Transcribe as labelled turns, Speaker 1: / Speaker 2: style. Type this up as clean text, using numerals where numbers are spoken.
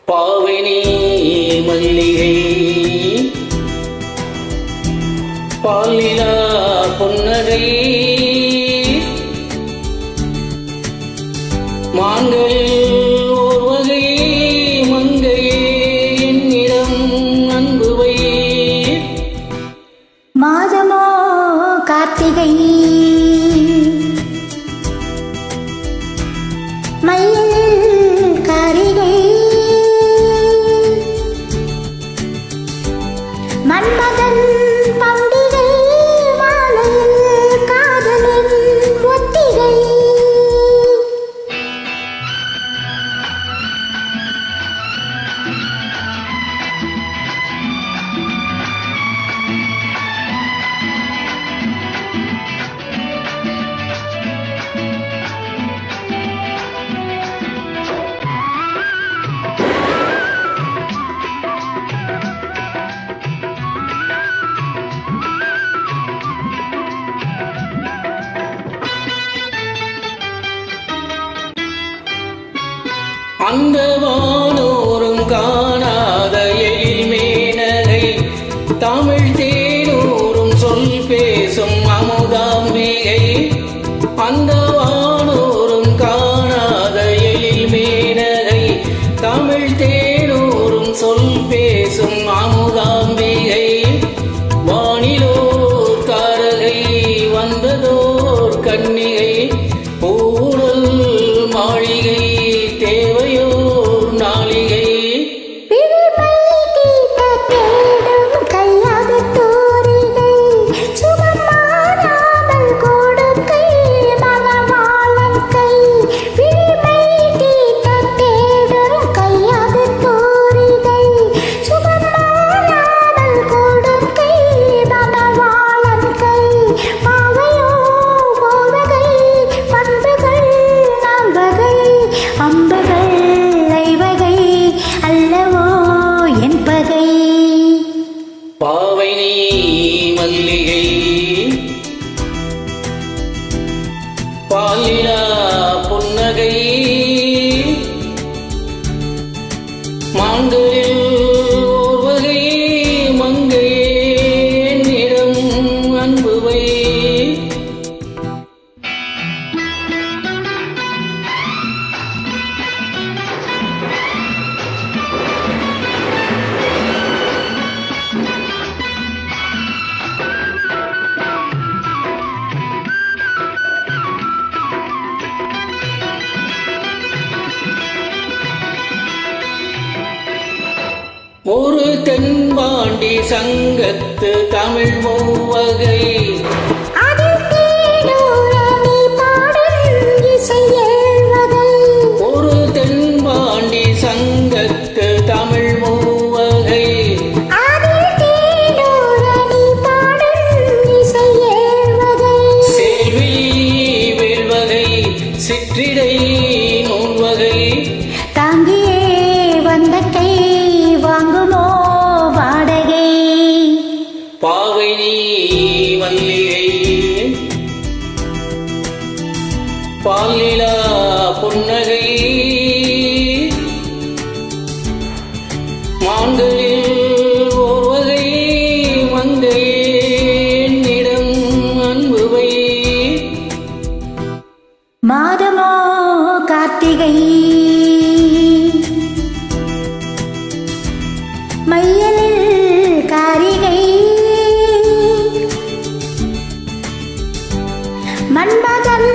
Speaker 1: பாவினி மல்லிகை பாலிலா புன்னகை மான்கள் ஓர் வகை மங்கையே என்னிடம் அன்புவை
Speaker 2: மாதமோ கார்த்திகை மயில் காரிகை மன்மதன் பண்டிகை மாலையில் காதலின் ஒத்திகை
Speaker 1: அந்த வானோரும் காணாத எழில் மேனகை தமிழ் தேனூரும் சொல் பேசும் அமுதாம்பிகை அந்த வானோரும் காணாத எழில் மேனகை தமிழ் தேனூரும் சொல் பேசும் அமுதாம்பிகை வானிலோர் தாரகை வந்ததோர் கன்னிகை பூடல் மாளிகை தேவையோர் நாளிகை பாவினி மல்லிகை பாலிலா புன்னகை மான்களில் ஓர் வகை மங்கையே என்னிடம் அன்புவை ஒரு தென்பாண்டி சங்கத்து தமிழ் மூவகை ஒரு தென்பாண்டி சங்கத்து தமிழ் மூவகை செல்வி வேல்வகை சிற்றிடை நூல்வகை
Speaker 2: தாங்கியே வந்த கை வாங்குமோ வாடகை
Speaker 1: பாவினி மல்லிகை பாலிலா புன்னகை மான்களில் ஓர் வகை மங்கையே என்னிடம் அன்புவை
Speaker 2: மாதமோ கார்த்திகை மயிலில் காரிகை மன்மதன்